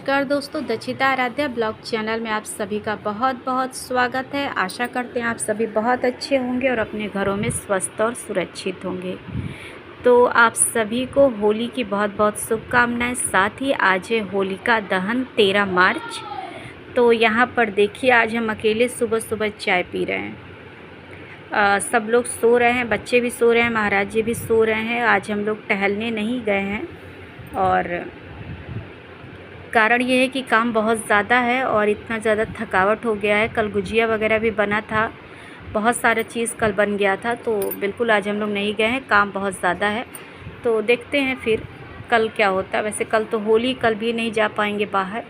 नमस्कार दोस्तों, Dakshita Aaradhya blog channel में आप सभी का बहुत बहुत स्वागत है। आशा करते हैं आप सभी बहुत अच्छे होंगे और अपने घरों में स्वस्थ और सुरक्षित होंगे। तो आप सभी को होली की बहुत बहुत शुभकामनाएं। साथ ही आज है होलिका दहन 13 मार्च। तो यहाँ पर देखिए, आज हम अकेले सुबह सुबह चाय पी रहे हैं। सब लोग सो रहे हैं, बच्चे भी सो रहे हैं, महाराज जी भी सो रहे हैं। आज हम लोग टहलने नहीं गए हैं और कारण ये है कि काम बहुत ज़्यादा है और इतना ज़्यादा थकावट हो गया है। कल गुजिया वगैरह भी बना था, बहुत सारा चीज़ कल बन गया था, तो बिल्कुल आज हम लोग नहीं गए हैं, काम बहुत ज़्यादा है। तो देखते हैं फिर कल क्या होता है। वैसे कल तो होली, कल भी नहीं जा पाएंगे बाहर,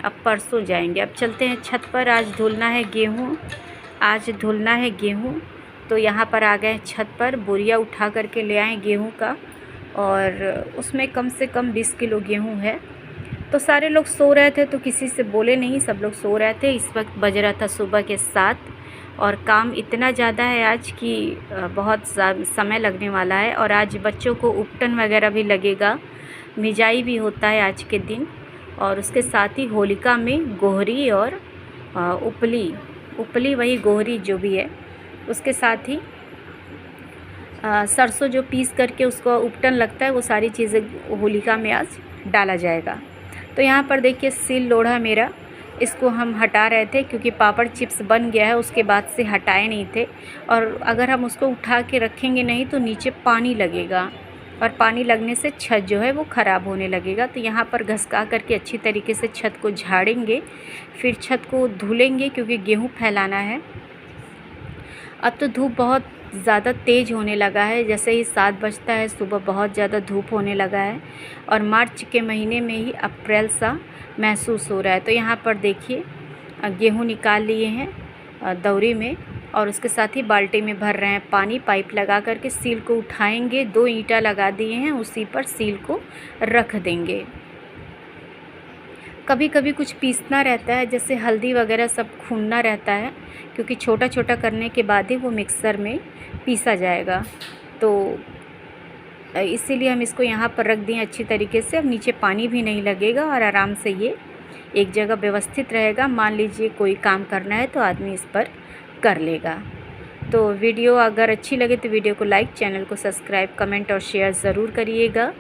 अब परसों जाएंगे। अब चलते हैं छत पर। आज धुलना है गेहूँ, तो यहाँ पर आ गए छत पर। बोरिया उठा करके ले आए गेहूँ का, और उसमें कम से कम 20 किलो गेहूँ है। तो सारे लोग सो रहे थे तो किसी से बोले नहीं, सब लोग सो रहे थे। इस वक्त बज रहा था सुबह के 7 और काम इतना ज़्यादा है आज कि बहुत समय लगने वाला है। और आज बच्चों को उपटन वगैरह भी लगेगा, मिजाई भी होता है आज के दिन। और उसके साथ ही होलिका में गोहरी और उपली वही गोहरी जो भी है, उसके साथ ही सरसों जो पीस करके उसको उपटन लगता है, वो सारी चीज़ें होलिका में आज डाला जाएगा। तो यहाँ पर देखिए सिल लोढ़ा मेरा, इसको हम हटा रहे थे क्योंकि पापड़ चिप्स बन गया है, उसके बाद से हटाए नहीं थे। और अगर हम उसको उठा के रखेंगे नहीं तो नीचे पानी लगेगा, और पानी लगने से छत जो है वो ख़राब होने लगेगा। तो यहाँ पर घसका करके अच्छी तरीके से छत को झाड़ेंगे, फिर छत को धुलेंगे क्योंकि गेहूँ फैलाना है। अब तो धूप बहुत ज़्यादा तेज़ होने लगा है, जैसे ही 7 बजता है सुबह बहुत ज़्यादा धूप होने लगा है, और मार्च के महीने में ही अप्रैल सा महसूस हो रहा है। तो यहाँ पर देखिए गेहूँ निकाल लिए हैं दौरी में, और उसके साथ ही बाल्टी में भर रहे हैं पानी। पाइप लगा करके सील को उठाएंगे, 2 ईंटा लगा दिए हैं, उसी पर सील को रख देंगे। कभी कभी कुछ पीसना रहता है, जैसे हल्दी वगैरह सब खूनना रहता है, क्योंकि छोटा छोटा करने के बाद ही वो मिक्सर में पीसा जाएगा। तो इसीलिए हम इसको यहाँ पर रख दिए अच्छी तरीके से। अब नीचे पानी भी नहीं लगेगा और आराम से ये एक जगह व्यवस्थित रहेगा। मान लीजिए कोई काम करना है तो आदमी इस पर कर लेगा। तो वीडियो अगर अच्छी लगे तो वीडियो को लाइक, चैनल को सब्सक्राइब, कमेंट और शेयर ज़रूर करिएगा।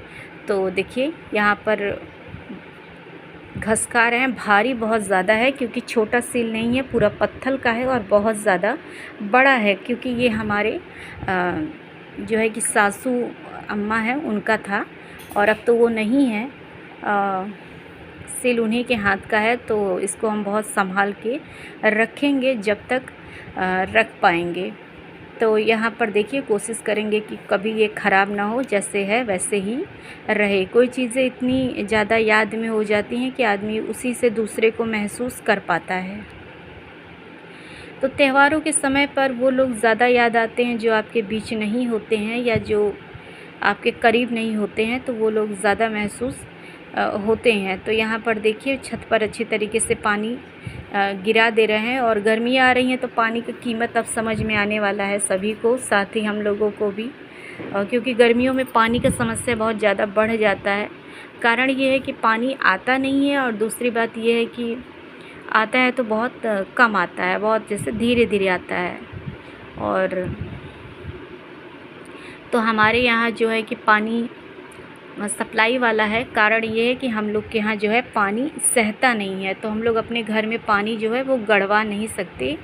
तो देखिए यहाँ पर घसका रहे हैं, भारी बहुत ज़्यादा है क्योंकि छोटा सील नहीं है, पूरा पत्थर का है और बहुत ज़्यादा बड़ा है। क्योंकि ये हमारे जो है कि सासू अम्मा है उनका था, और अब तो वो नहीं है, सील उन्हीं के हाथ का है। तो इसको हम बहुत संभाल के रखेंगे जब तक रख पाएंगे। तो यहाँ पर देखिए कोशिश करेंगे कि कभी ये ख़राब ना हो, जैसे है वैसे ही रहे। कोई चीज़ें इतनी ज़्यादा याद में हो जाती हैं कि आदमी उसी से दूसरे को महसूस कर पाता है। तो त्योहारों के समय पर वो लोग ज़्यादा याद आते हैं जो आपके बीच नहीं होते हैं या जो आपके करीब नहीं होते हैं, तो वो लोग ज़्यादा महसूस होते हैं। तो यहाँ पर देखिए छत पर अच्छी तरीके से पानी गिरा दे रहे हैं, और गर्मियाँ आ रही हैं तो पानी की कीमत अब समझ में आने वाला है सभी को, साथ ही हम लोगों को भी। क्योंकि गर्मियों में पानी का समस्या बहुत ज़्यादा बढ़ जाता है। कारण ये है कि पानी आता नहीं है, और दूसरी बात ये है कि आता है तो बहुत कम आता है, बहुत जैसे धीरे धीरे आता है। और तो हमारे यहाँ जो है कि पानी सप्लाई वाला है। कारण ये है कि हम लोग के यहाँ जो है पानी सहता नहीं है, तो हम लोग अपने घर में पानी जो है वो गड़वा नहीं सकते,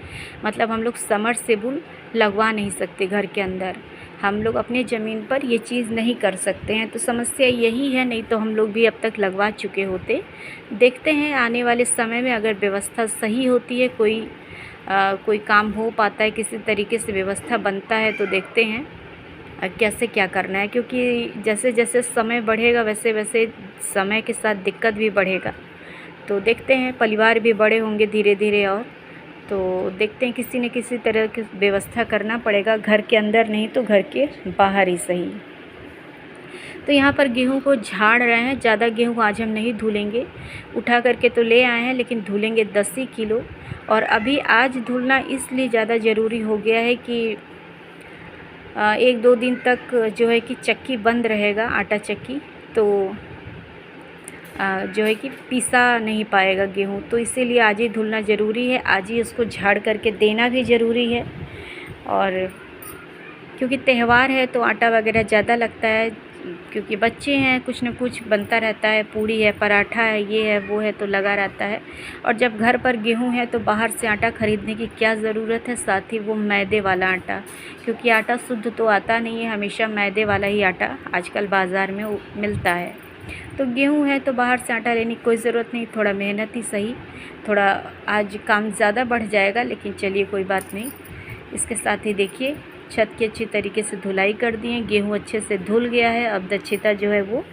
मतलब हम लोग समरसेबुल लगवा नहीं सकते घर के अंदर। हम लोग अपने ज़मीन पर ये चीज़ नहीं कर सकते हैं, तो समस्या यही है। नहीं तो हम लोग भी अब तक लगवा चुके होते। देखते हैं आने वाले समय में अगर व्यवस्था सही होती है, कोई काम हो पाता है, किसी तरीके से व्यवस्था बनता है, तो देखते हैं कैसे क्या करना है। क्योंकि जैसे जैसे समय बढ़ेगा वैसे वैसे समय के साथ दिक्कत भी बढ़ेगा। तो देखते हैं, परिवार भी बड़े होंगे धीरे धीरे, और तो देखते हैं किसी न किसी तरह की व्यवस्था करना पड़ेगा, घर के अंदर नहीं तो घर के बाहर ही सही। तो यहाँ पर गेहूँ को झाड़ रहे हैं। ज़्यादा गेहूँ आज हम नहीं धुलेंगे, उठा करके तो ले आए हैं, लेकिन धुलेंगे 10 ही किलो। और अभी आज धुलना इसलिए ज़्यादा ज़रूरी हो गया है कि 1-2 दिन तक जो है कि चक्की बंद रहेगा, आटा चक्की। तो जो है कि पीसा नहीं पाएगा गेहूँ। तो इसीलिए आज ही धुलना ज़रूरी है, आज ही उसको झाड़ करके देना भी ज़रूरी है। और क्योंकि त्यौहार है तो आटा वगैरह ज़्यादा लगता है, क्योंकि बच्चे हैं, कुछ न कुछ बनता रहता है, पूड़ी है, पराठा है, ये है वो है, तो लगा रहता है। और जब घर पर गेहूं है तो बाहर से आटा ख़रीदने की क्या ज़रूरत है, साथ ही वो मैदे वाला आटा, क्योंकि आटा शुद्ध तो आता नहीं है, हमेशा मैदे वाला ही आटा आजकल बाज़ार में मिलता है। तो गेहूं है तो बाहर से आटा लेने की कोई ज़रूरत नहीं, थोड़ा मेहनत ही सही, थोड़ा आज काम ज़्यादा बढ़ जाएगा, लेकिन चलिए कोई बात नहीं। इसके साथ ही देखिए छत की अच्छी तरीके से धुलाई कर दिए, गेहूं अच्छे से धुल गया है। अब दक्षिता जो है वो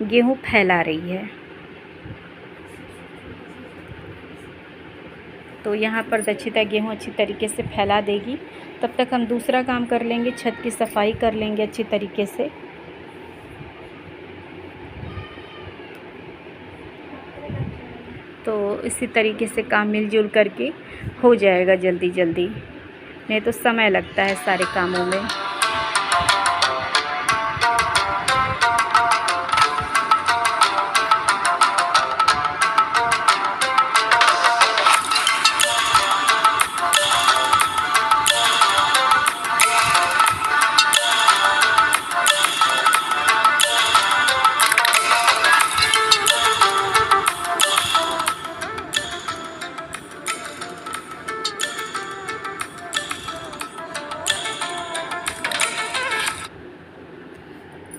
गेहूं फैला रही है। तो यहाँ पर दक्षिता गेहूं अच्छी तरीके से फैला देगी, तब तक हम दूसरा काम कर लेंगे, छत की सफाई कर लेंगे अच्छी तरीके से। तो इसी तरीके से काम मिलजुल करके हो जाएगा जल्दी जल्दी, नहीं तो समय लगता है सारे कामों में।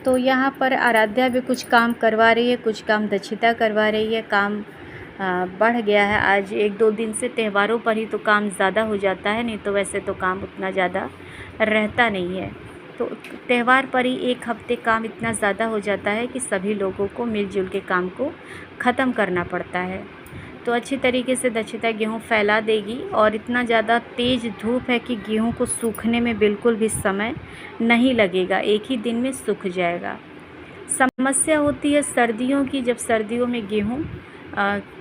तो यहाँ पर आराध्या भी कुछ काम करवा रही है, कुछ काम दक्षिता करवा रही है। काम बढ़ गया है, आज 1-2 दिन से त्योहारों पर ही तो काम ज़्यादा हो जाता है, नहीं तो वैसे तो काम उतना ज़्यादा रहता नहीं है। तो त्यौहार पर ही 1 हफ्ते काम इतना ज़्यादा हो जाता है कि सभी लोगों को मिलजुल के काम को ख़त्म करना पड़ता है। तो अच्छी तरीके से दक्षिता गेहूँ फैला देगी, और इतना ज़्यादा तेज़ धूप है कि गेहूँ को सूखने में बिल्कुल भी समय नहीं लगेगा, एक ही दिन में सूख जाएगा। समस्या होती है सर्दियों की, जब सर्दियों में गेहूँ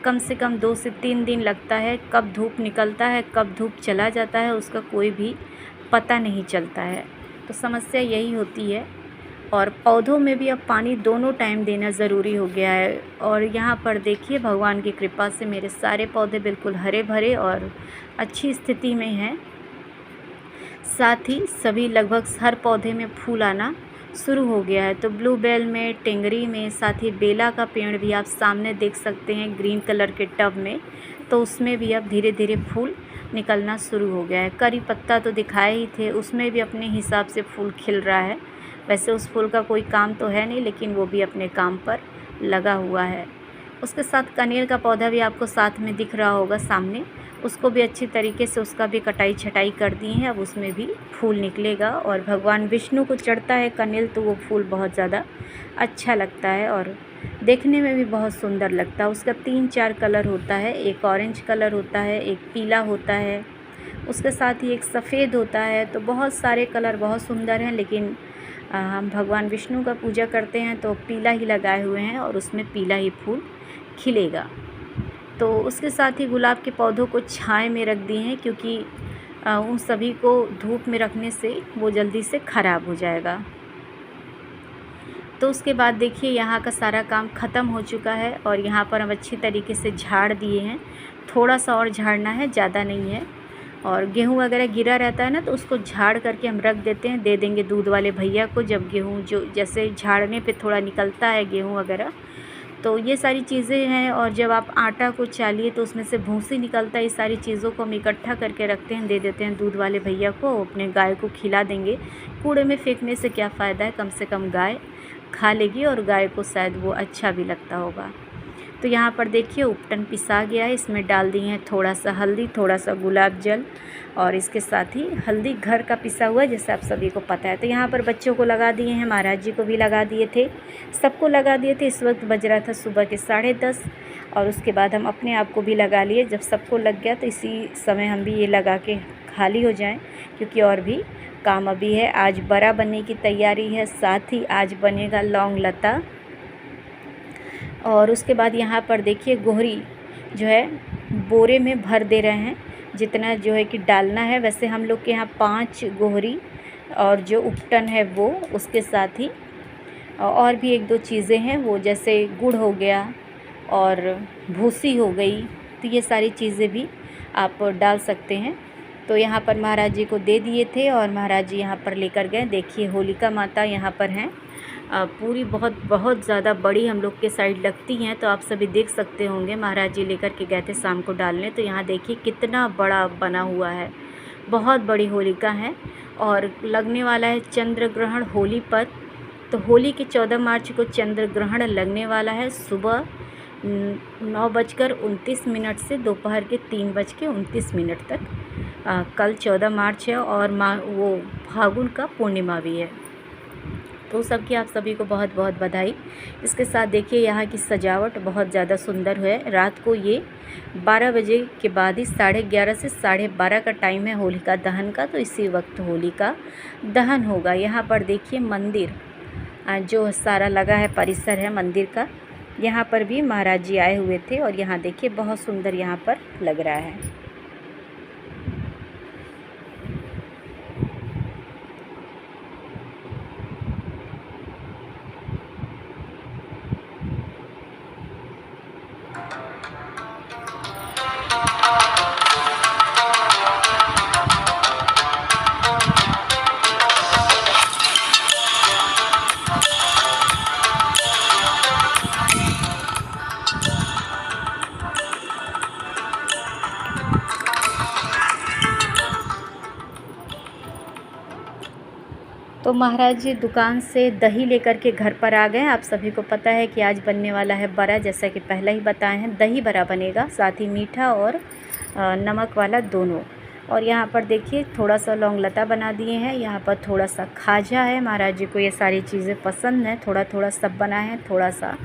कम से कम 2 से 3 दिन लगता है, कब धूप निकलता है कब धूप चला जाता है उसका कोई भी पता नहीं चलता है। तो समस्या यही होती है। और पौधों में भी अब पानी दोनों टाइम देना ज़रूरी हो गया है। और यहाँ पर देखिए भगवान की कृपा से मेरे सारे पौधे बिल्कुल हरे भरे और अच्छी स्थिति में हैं। साथ ही सभी लगभग हर पौधे में फूल आना शुरू हो गया है। तो ब्लूबेल में, टेंगरी में, साथ ही बेला का पेड़ भी आप सामने देख सकते हैं ग्रीन कलर के टब में, तो उसमें भी अब धीरे धीरे फूल निकलना शुरू हो गया है। करी पत्ता तो दिखाए ही थे, उसमें भी अपने हिसाब से फूल खिल रहा है। वैसे उस फूल का कोई काम तो है नहीं, लेकिन वो भी अपने काम पर लगा हुआ है। उसके साथ कनेर का पौधा भी आपको साथ में दिख रहा होगा सामने, उसको भी अच्छी तरीके से उसका भी कटाई छटाई कर दी है। अब उसमें भी फूल निकलेगा, और भगवान विष्णु को चढ़ता है कनेर, तो वो फूल बहुत ज़्यादा अच्छा लगता है और देखने में भी बहुत सुंदर लगता है। उसका 3-4 कलर होता है, एक ऑरेंज कलर होता है, एक पीला होता है, उसके साथ ही एक सफ़ेद होता है। तो बहुत सारे कलर बहुत सुंदर हैं, लेकिन हम भगवान विष्णु का पूजा करते हैं तो पीला ही लगाए हुए हैं, और उसमें पीला ही फूल खिलेगा। तो उसके साथ ही गुलाब के पौधों को छाए में रख दिए हैं, क्योंकि उन सभी को धूप में रखने से वो जल्दी से ख़राब हो जाएगा। तो उसके बाद देखिए यहाँ का सारा काम ख़त्म हो चुका है, और यहाँ पर हम अच्छी तरीके से झाड़ दिए हैं। थोड़ा सा और झाड़ना है, ज़्यादा नहीं है। और गेहूँ वगैरह गिरा रहता है ना, तो उसको झाड़ करके हम रख देते हैं, दे देंगे दूध वाले भैया को। जब गेहूँ जो जैसे झाड़ने पे थोड़ा निकलता है गेहूँ वगैरह, तो ये सारी चीज़ें हैं। और जब आप आटा को चालिए तो उसमें से भूसी निकलता है, इस सारी चीज़ों को हम इकट्ठा करके रखते हैं, दे देते हैं दूध वाले भैया को, अपने गाय को खिला देंगे। कूड़े में फेंकने से क्या फ़ायदा है, कम से कम गाय खा लेगी, और गाय को शायद वो अच्छा भी लगता होगा। तो यहाँ पर देखिए उपटन पिसा गया है, इसमें डाल दिए हैं थोड़ा सा हल्दी, थोड़ा सा गुलाब जल, और इसके साथ ही हल्दी घर का पिसा हुआ है, जैसे आप सभी को पता है। तो यहाँ पर बच्चों को लगा दिए हैं, महाराज जी को भी लगा दिए थे, सबको लगा दिए थे। इस वक्त बज रहा था सुबह के 10:30, और उसके बाद हम अपने आप को भी लगा लिए। जब सबको लग गया तो इसी समय हम भी ये लगा के खाली हो जाएं, क्योंकि और भी काम अभी है। आज बड़ा बनने की तैयारी है, साथ ही आज बनेगा लौंग लता। और उसके बाद यहाँ पर देखिए गोहरी जो है बोरे में भर दे रहे हैं, जितना जो है कि डालना है। वैसे हम लोग के यहाँ 5 गोहरी और जो उपटन है वो, उसके साथ ही और भी 1-2 चीज़ें हैं वो, जैसे गुड़ हो गया, और भूसी हो गई, तो ये सारी चीज़ें भी आप डाल सकते हैं। तो यहाँ पर महाराज जी को दे दिए थे और महाराज जी यहाँ पर लेकर गए। देखिए होलिका माता यहाँ पर हैं, पूरी बहुत ज़्यादा बड़ी हम लोग के साइड लगती हैं, तो आप सभी देख सकते होंगे। महाराज जी लेकर के गए थे शाम को डालने, तो यहाँ देखिए कितना बड़ा बना हुआ है, बहुत बड़ी होलिका है। और लगने वाला है चंद्र ग्रहण होली पर। तो होली के 14 मार्च को चंद्र ग्रहण लगने वाला है, सुबह 9:29 से दोपहर के 3:29 तक। कल 14 मार्च है और वो फागुन का पूर्णिमा भी है। तो सबकी आप सभी को बहुत बहुत बधाई। इसके साथ देखिए यहाँ की सजावट बहुत ज़्यादा सुंदर है। रात को ये 12 बजे के बाद ही 11:30 से 12:30 का टाइम है होलिका दहन का, तो इसी वक्त होलिका दहन होगा। यहाँ पर देखिए मंदिर जो सारा लगा है, परिसर है मंदिर का, यहाँ पर भी महाराज जी आए हुए थे और यहाँ देखिए बहुत सुंदर यहाँ पर लग रहा है। तो महाराज जी दुकान से दही लेकर के घर पर आ गए। आप सभी को पता है कि आज बनने वाला है बड़ा, जैसा कि पहले ही बताए हैं, दही बड़ा बनेगा, साथ ही मीठा और नमक वाला दोनों। और यहाँ पर देखिए थोड़ा सा लौंग लता बना दिए हैं, यहाँ पर थोड़ा सा खाजा है। महाराज जी को ये सारी चीज़ें पसंद हैं, थोड़ा थोड़ा सब बनाए हैं, थोड़ा सा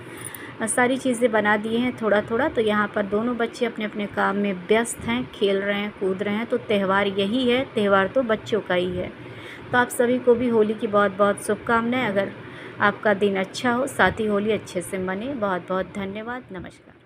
सारी चीज़ें बना दिए हैं थोड़ा थोड़ा। तो यहाँ पर दोनों बच्चे अपने अपने काम में व्यस्त हैं, खेल रहे हैं, कूद रहे हैं। तो त्यौहार यही है, त्यौहार तो बच्चों का ही है। तो आप सभी को भी होली की बहुत बहुत शुभकामनाएं। अगर आपका दिन अच्छा हो, साथ ही होली अच्छे से मने। बहुत बहुत धन्यवाद, नमस्कार।